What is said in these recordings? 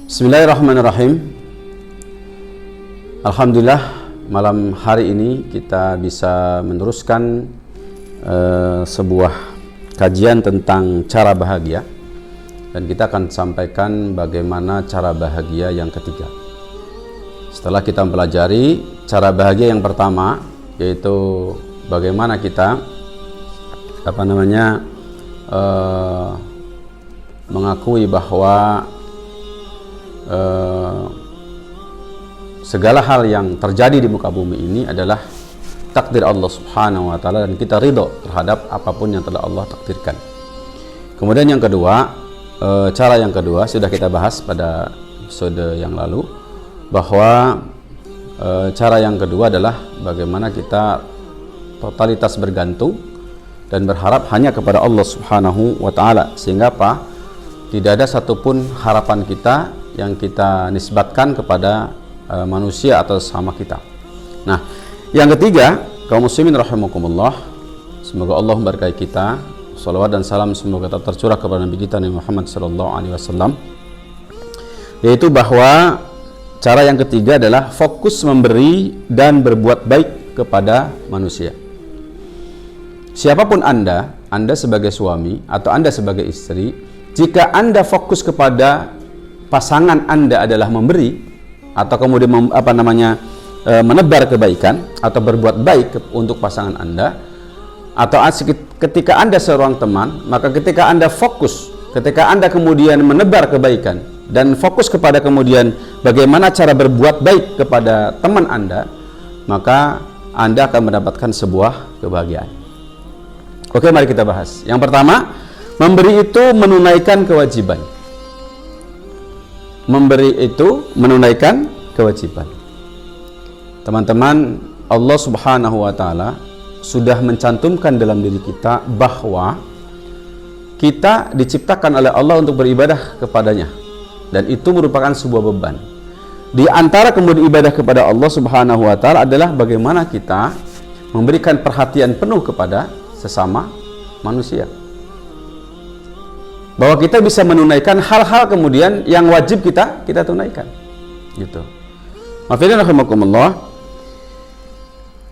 Bismillahirrahmanirrahim. Alhamdulillah, malam hari ini kita bisa meneruskan sebuah kajian tentang cara bahagia, dan kita akan sampaikan bagaimana cara bahagia yang ketiga. Setelah kita mempelajari cara bahagia yang pertama, yaitu bagaimana kita mengakui bahwa segala hal yang terjadi di muka bumi ini adalah takdir Allah Subhanahu wa Ta'ala, dan kita ridho terhadap apapun yang telah Allah takdirkan. Kemudian yang kedua, cara yang kedua sudah kita bahas pada episode yang lalu, bahwa cara yang kedua adalah bagaimana kita totalitas bergantung dan berharap hanya kepada Allah Subhanahu wa Ta'ala, sehingga tidak ada satupun harapan kita yang kita nisbatkan kepada manusia atau sama kita. Nah, yang ketiga, kaum muslimin rahimakumullah, semoga Allah memberkahi kita. Salawat dan salam semoga tetap tercurah kepada Nabi kita Nabi Muhammad sallallahu alaihi wasallam, yaitu bahwa cara yang ketiga adalah fokus memberi dan berbuat baik kepada manusia. Siapapun Anda sebagai suami atau Anda sebagai istri, jika Anda fokus kepada pasangan Anda adalah memberi atau kemudian menebar kebaikan atau berbuat baik untuk pasangan Anda, atau ketika Anda seorang teman, maka ketika Anda fokus, ketika Anda kemudian menebar kebaikan dan fokus kepada kemudian bagaimana cara berbuat baik kepada teman Anda, maka Anda akan mendapatkan sebuah kebahagiaan. Oke, mari kita bahas. Yang pertama, memberi itu menunaikan kewajiban. Memberi itu menunaikan kewajiban. Teman-teman, Allah Subhanahu wa Ta'ala sudah mencantumkan dalam diri kita bahwa kita diciptakan oleh Allah untuk beribadah kepadanya, dan itu merupakan sebuah beban. Di antara kemudian ibadah kepada Allah Subhanahu wa Ta'ala adalah bagaimana kita memberikan perhatian penuh kepada sesama manusia, bahwa kita bisa menunaikan hal-hal kemudian yang wajib kita tunaikan, gitu. Mafidin rahimakumullah,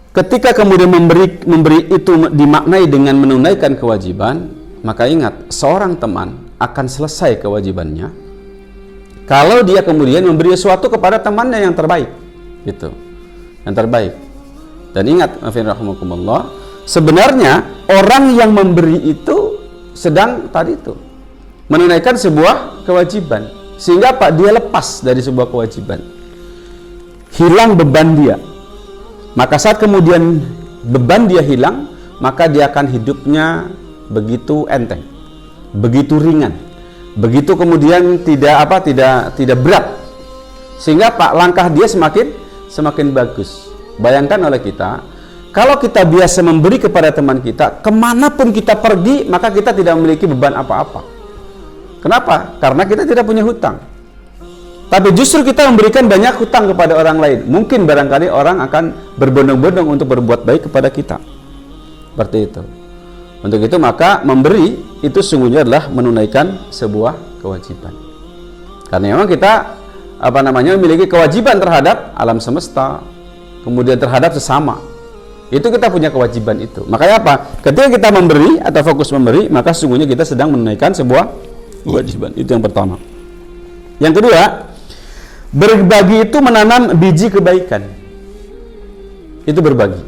ketika kemudian memberi itu dimaknai dengan menunaikan kewajiban, maka ingat, seorang teman akan selesai kewajibannya kalau dia kemudian memberi sesuatu kepada temannya yang terbaik, gitu, yang terbaik. Dan ingat, mafidin rahimakumullah, sebenarnya orang yang memberi itu sedang tadi itu menunaikan sebuah kewajiban, sehingga dia lepas dari sebuah kewajiban, hilang beban dia. Maka saat kemudian beban dia hilang, maka dia akan hidupnya begitu enteng, begitu ringan, begitu kemudian tidak berat, sehingga langkah dia semakin bagus. Bayangkan oleh kita, kalau kita biasa memberi kepada teman kita, kemanapun kita pergi, maka kita tidak memiliki beban apa-apa. Kenapa? Karena kita tidak punya hutang. Tapi justru kita memberikan banyak hutang kepada orang lain. Mungkin barangkali orang akan berbondong-bondong untuk berbuat baik kepada kita. Seperti itu. Untuk itu maka memberi itu sungguhnya adalah menunaikan sebuah kewajiban. Karena memang kita memiliki kewajiban terhadap alam semesta, kemudian terhadap sesama. Itu kita punya kewajiban itu. Makanya apa? Ketika kita memberi atau fokus memberi, maka sungguhnya kita sedang menunaikan sebuah kewajiban. Itu yang pertama. Yang kedua, berbagi itu menanam biji kebaikan. Itu berbagi.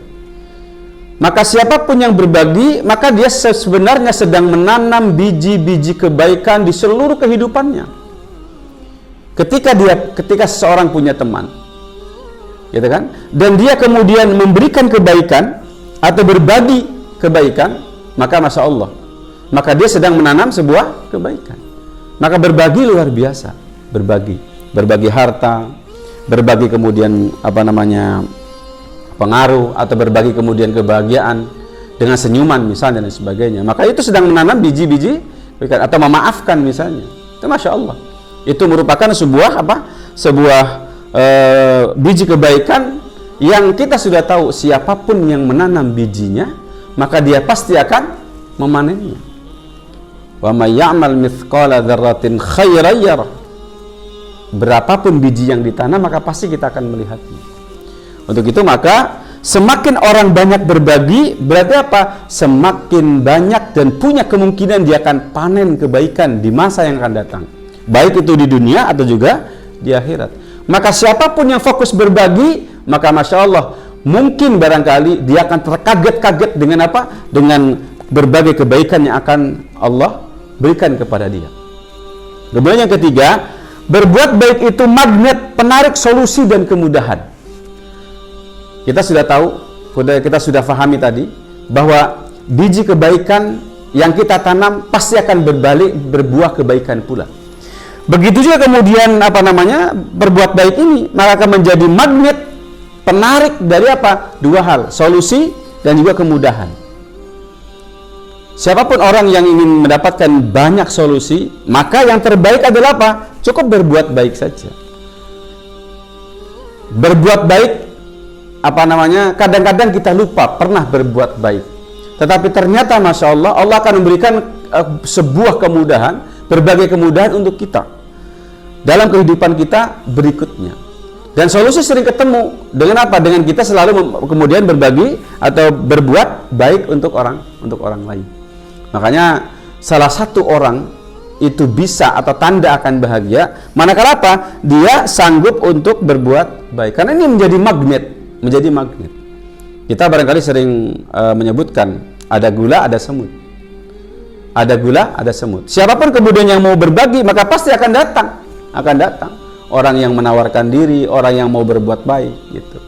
Maka siapapun yang berbagi, maka dia sebenarnya sedang menanam biji-biji kebaikan di seluruh kehidupannya. Ketika seseorang punya teman, gitu kan? Dan dia kemudian memberikan kebaikan atau berbagi kebaikan, maka masya Allah, maka dia sedang menanam sebuah kebaikan. Maka berbagi luar biasa, berbagi harta, berbagi kemudian pengaruh, atau berbagi kemudian kebahagiaan dengan senyuman misalnya dan sebagainya. Maka itu sedang menanam biji-biji kebaikan, atau memaafkan misalnya. Itu masya Allah. Itu merupakan sebuah biji kebaikan yang kita sudah tahu siapapun yang menanam bijinya, maka dia pasti akan memanennya. Wa may ya'mal mithqala dzarratin khairan yarah. berapapun biji yang ditanam, maka pasti kita akan melihatnya. Untuk itu maka semakin orang banyak berbagi, berarti apa? Semakin banyak dan punya kemungkinan dia akan panen kebaikan di masa yang akan datang, baik itu di dunia atau juga di akhirat. Maka siapapun yang fokus berbagi, maka Masya Allah, mungkin barangkali dia akan terkaget-kaget dengan apa? Dengan berbagai kebaikan yang akan Allah berikan kepada dia. Kemudian yang ketiga, berbuat baik itu magnet penarik solusi dan kemudahan. Kita sudah tahu, kita sudah pahami tadi, bahwa biji kebaikan yang kita tanam pasti akan berbalik berbuah kebaikan pula. Begitu juga kemudian berbuat baik ini, maka akan menjadi magnet penarik dari apa? Dua hal, solusi dan juga kemudahan. Siapapun orang yang ingin mendapatkan banyak solusi, maka yang terbaik adalah apa? Cukup berbuat baik saja. Berbuat baik, kadang-kadang kita lupa pernah berbuat baik. Tetapi ternyata Masya Allah, Allah akan memberikan sebuah kemudahan, berbagai kemudahan untuk kita dalam kehidupan kita berikutnya. Dan solusi sering ketemu dengan apa? Dengan kita selalu kemudian berbagi atau berbuat baik untuk orang lain. Makanya salah satu orang itu bisa atau tanda akan bahagia manakala apa? Dia sanggup untuk berbuat baik. Karena ini menjadi magnet. Kita barangkali sering menyebutkan ada gula, ada semut. Ada gula, ada semut. Siapapun kemudian yang mau berbagi, maka pasti akan datang. Orang yang menawarkan diri, orang yang mau berbuat baik, gitu.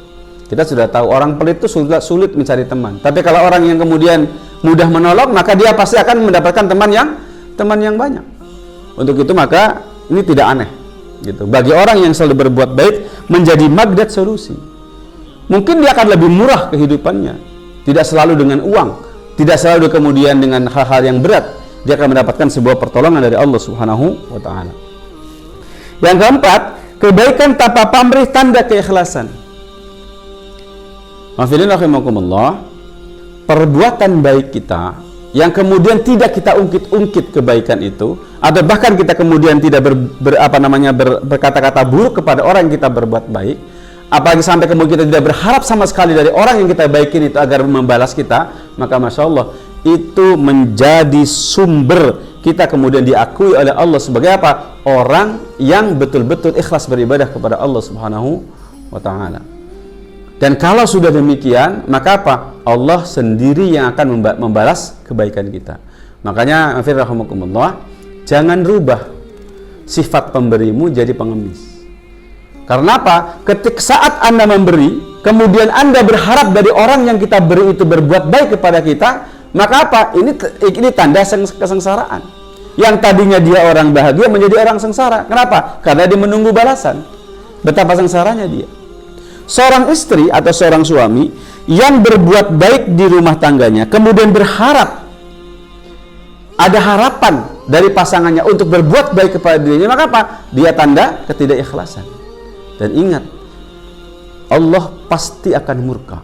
Kita sudah tahu orang pelit itu sulit mencari teman. Tapi kalau orang yang kemudian mudah menolong, maka dia pasti akan mendapatkan teman yang banyak. Untuk itu maka ini tidak aneh, gitu. Bagi orang yang selalu berbuat baik menjadi magnet solusi. Mungkin dia akan lebih murah kehidupannya, tidak selalu dengan uang, tidak selalu kemudian dengan hal-hal yang berat. Dia akan mendapatkan sebuah pertolongan dari Allah Subhanahu wa Ta'ala. Yang keempat, kebaikan tanpa pamrih tanda keikhlasan. Mafilin rahimakumullah, perbuatan baik kita yang kemudian tidak kita ungkit-ungkit kebaikan itu, atau bahkan kita kemudian tidak berkata-kata buruk kepada orang yang kita berbuat baik, apalagi sampai kemudian kita tidak berharap sama sekali dari orang yang kita baikin itu agar membalas kita, maka Masya Allah, itu menjadi sumber kita kemudian diakui oleh Allah sebagai apa? Orang yang betul-betul ikhlas beribadah kepada Allah Subhanahu wa Ta'ala. Dan kalau sudah demikian, maka apa? Allah sendiri yang akan membalas kebaikan kita. Makanya rahimahumullah, jangan rubah sifat pemberimu jadi pengemis. Karena apa? Ketika saat Anda memberi, kemudian Anda berharap dari orang yang kita beri itu berbuat baik kepada kita, maka apa? Ini tanda kesengsaraan. Yang tadinya dia orang bahagia menjadi orang sengsara. Kenapa? Karena dia menunggu balasan. Betapa sengsaranya dia. Seorang istri atau seorang suami yang berbuat baik di rumah tangganya, kemudian berharap, ada harapan dari pasangannya untuk berbuat baik kepada dirinya, maka apa? Dia tanda ketidakikhlasan. Dan ingat, Allah pasti akan murka.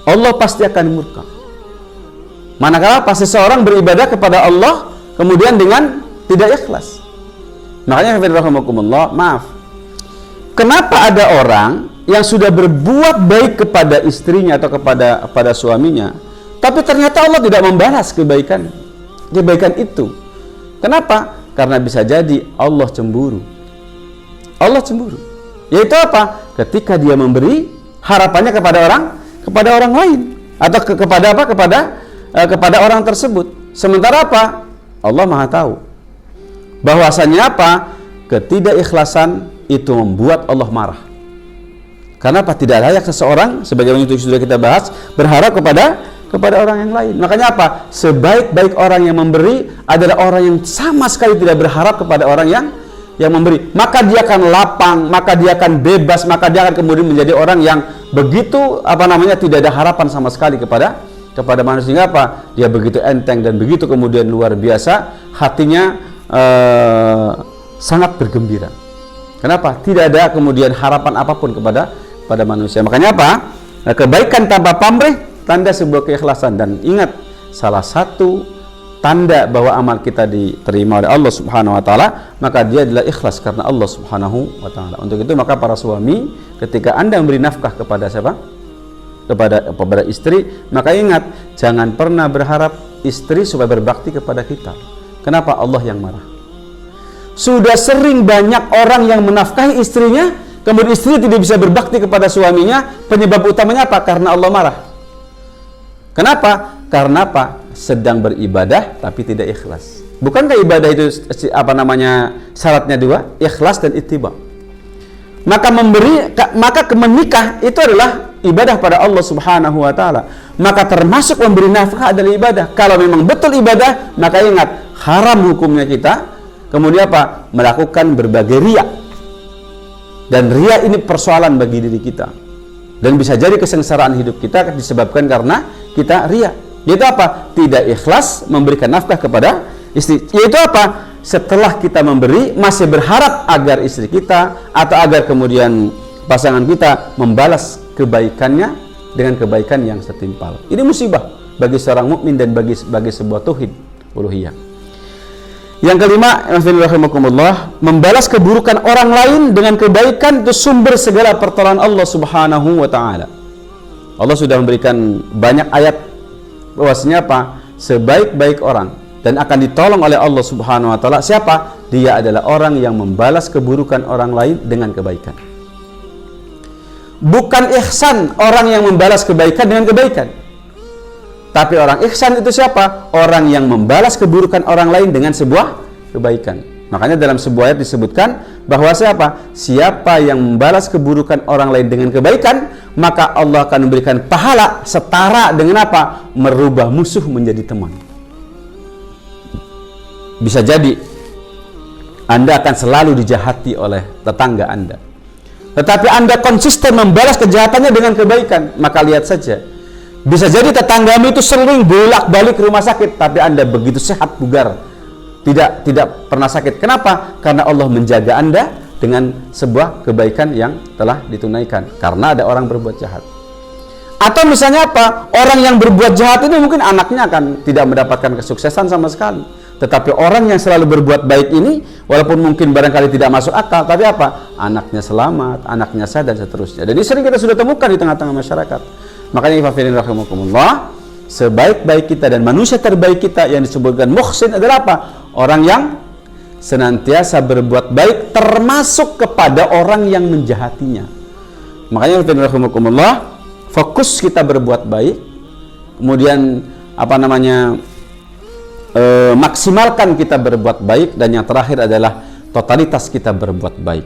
Allah pasti akan murka. Manakala pas seseorang beribadah kepada Allah kemudian dengan tidak ikhlas. Makanya rahimahumullah, maaf. Kenapa ada orang yang sudah berbuat baik kepada istrinya atau kepada suaminya, tapi ternyata Allah tidak membalas kebaikan itu? Kenapa? Karena bisa jadi Allah cemburu. Allah cemburu. Yaitu apa? Ketika dia memberi harapannya kepada orang lain atau kepada orang tersebut. Sementara apa? Allah Maha tahu bahwasanya apa? Ketidakikhlasan itu membuat Allah marah. Karena apa? Tidak layak seseorang, sebagaimana itu sudah kita bahas, berharap kepada orang yang lain. Makanya apa? Sebaik-baik orang yang memberi adalah orang yang sama sekali tidak berharap kepada orang yang memberi. Maka dia akan lapang, maka dia akan bebas, maka dia akan kemudian menjadi orang yang begitu tidak ada harapan sama sekali kepada manusia. Sehingga apa? Dia begitu enteng dan begitu kemudian luar biasa, hatinya sangat bergembira. Kenapa? Tidak ada kemudian harapan apapun kepada manusia. Makanya apa? Kebaikan tanpa pamrih tanda sebuah keikhlasan. Dan ingat, salah satu tanda bahwa amal kita diterima oleh Allah Subhanahu wa taala, maka dia adalah ikhlas karena Allah Subhanahu wa taala. Untuk itu maka para suami, ketika Anda memberi nafkah kepada siapa? Kepada istri, maka ingat, jangan pernah berharap istri supaya berbakti kepada kita. Kenapa? Allah yang marah. Sudah sering banyak orang yang menafkahi istrinya, kemudian istri tidak bisa berbakti kepada suaminya. Penyebab utamanya apa? Karena Allah marah. Kenapa? Karena apa? Sedang beribadah tapi tidak ikhlas. Bukankah ibadah itu syaratnya dua? Ikhlas dan ittiba. Maka menikah itu adalah ibadah pada Allah Subhanahu wa taala. Maka termasuk memberi nafkah adalah ibadah. Kalau memang betul ibadah, maka ingat, haram hukumnya kita kemudian apa? Melakukan berbagai riya. Dan riya ini persoalan bagi diri kita. Dan bisa jadi kesengsaraan hidup kita disebabkan karena kita riya. Yaitu apa? Tidak ikhlas memberikan nafkah kepada istri. Yaitu apa? Setelah kita memberi, masih berharap agar istri kita atau agar kemudian pasangan kita membalas kebaikannya dengan kebaikan yang setimpal. Ini musibah bagi seorang mukmin dan bagi sebuah tauhid uluhiyah. Yang kelima, membalas keburukan orang lain dengan kebaikan itu sumber segala pertolongan Allah Subhanahu wa taala. Allah sudah memberikan banyak ayat bahwasanya apa? Sebaik-baik orang dan akan ditolong oleh Allah Subhanahu wa taala siapa? Dia adalah orang yang membalas keburukan orang lain dengan kebaikan. Bukan ihsan orang yang membalas kebaikan dengan kebaikan. Tapi orang ihsan itu siapa? Orang yang membalas keburukan orang lain dengan sebuah kebaikan. Makanya dalam sebuah ayat disebutkan bahwa siapa yang membalas keburukan orang lain dengan kebaikan, maka Allah akan memberikan pahala setara dengan apa? Merubah musuh menjadi teman. Bisa jadi Anda akan selalu dijahati oleh tetangga Anda, tetapi Anda konsisten membalas kejahatannya dengan kebaikan, maka lihat saja, bisa jadi tetanggamu itu sering bolak-balik ke rumah sakit, tapi Anda begitu sehat bugar, tidak pernah sakit. Kenapa? Karena Allah menjaga Anda dengan sebuah kebaikan yang telah ditunaikan karena ada orang berbuat jahat. Atau misalnya apa? Orang yang berbuat jahat itu mungkin anaknya akan tidak mendapatkan kesuksesan sama sekali. Tetapi orang yang selalu berbuat baik ini, walaupun mungkin barangkali tidak masuk akal, tapi apa? Anaknya selamat, anaknya sehat, dan seterusnya. Dan ini sering kita sudah temukan di tengah-tengah masyarakat. Makanya ifafilin rahimakumullah, sebaik-baik kita dan manusia terbaik kita yang disebutkan muhsin adalah apa? Orang yang senantiasa berbuat baik termasuk kepada orang yang menjahatinya. Makanya ifafilin rahimakumullah, fokus kita berbuat baik, kemudian maksimalkan kita berbuat baik, dan yang terakhir adalah totalitas kita berbuat baik.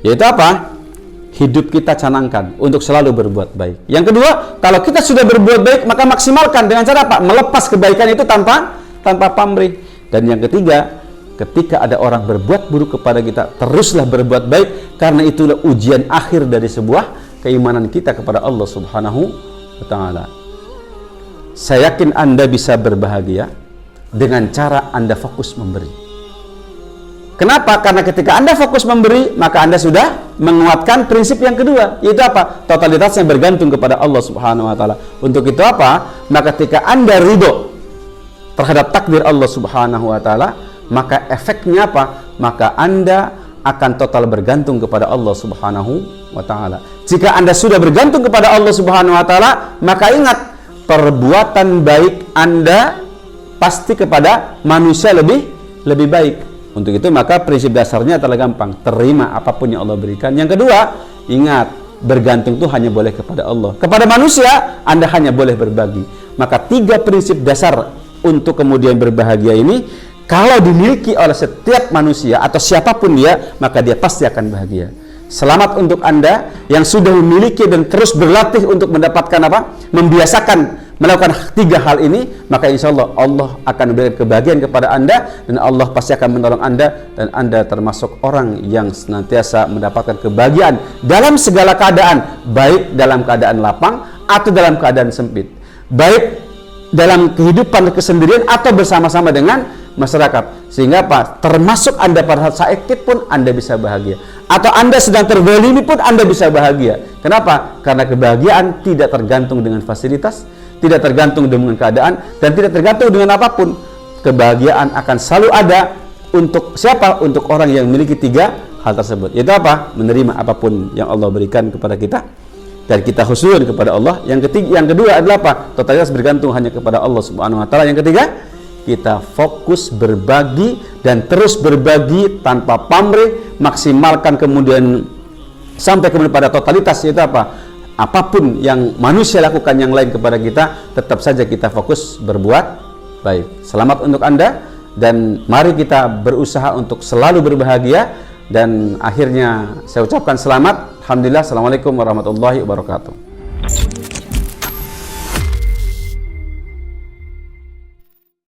Yaitu apa? Hidup kita canangkan untuk selalu berbuat baik. Yang kedua, kalau kita sudah berbuat baik, maka maksimalkan dengan cara apa? Melepas kebaikan itu tanpa pamrih. Dan yang ketiga, ketika ada orang berbuat buruk kepada kita, teruslah berbuat baik, karena itulah ujian akhir dari sebuah keimanan kita kepada Allah Subhanahu wa taala. Saya yakin Anda bisa berbahagia dengan cara Anda fokus memberi. Kenapa? Karena ketika Anda fokus memberi, maka Anda sudah menguatkan prinsip yang kedua, yaitu apa? Totalitas yang bergantung kepada Allah Subhanahu wa taala. Untuk itu apa? Maka ketika Anda ridho terhadap takdir Allah Subhanahu wa taala, maka efeknya apa? Maka Anda akan total bergantung kepada Allah Subhanahu wa taala. Jika Anda sudah bergantung kepada Allah Subhanahu wa taala, maka ingat, perbuatan baik Anda pasti kepada manusia lebih baik. Untuk itu maka prinsip dasarnya adalah gampang, terima apapun yang Allah berikan. Yang kedua, ingat, bergantung itu hanya boleh kepada Allah. Kepada manusia Anda hanya boleh berbagi. Maka 3 prinsip dasar untuk kemudian berbahagia ini, kalau dimiliki oleh setiap manusia atau siapapun dia, maka dia pasti akan bahagia. Selamat untuk Anda yang sudah memiliki dan terus berlatih untuk mendapatkan membiasakan melakukan 3 hal ini, maka insya Allah Allah akan memberikan kebahagiaan kepada Anda, dan Allah pasti akan menolong Anda, dan Anda termasuk orang yang senantiasa mendapatkan kebahagiaan dalam segala keadaan, baik dalam keadaan lapang atau dalam keadaan sempit, baik dalam kehidupan kesendirian atau bersama-sama dengan masyarakat. Sehingga apa? Termasuk Anda pada saat sakit pun Anda bisa bahagia, atau Anda sedang terzalimi pun Anda bisa bahagia. Kenapa? Karena kebahagiaan tidak tergantung dengan fasilitas, tidak tergantung dengan keadaan, dan tidak tergantung dengan apapun. Kebahagiaan akan selalu ada untuk siapa? Untuk orang yang memiliki 3 hal tersebut. Yaitu apa? Menerima apapun yang Allah berikan kepada kita, dan kita husnuzon kepada Allah. Yang kedua adalah apa? Totalitas bergantung hanya kepada Allah Subhanahu wa taala. Yang ketiga, kita fokus berbagi dan terus berbagi tanpa pamrih, maksimalkan kemudian sampai kemudian pada totalitas. Yaitu apa? Apapun yang manusia lakukan yang lain kepada kita, tetap saja kita fokus berbuat baik. Selamat untuk Anda, dan mari kita berusaha untuk selalu berbahagia. Dan akhirnya saya ucapkan selamat. Alhamdulillah. Assalamualaikum warahmatullahi wabarakatuh.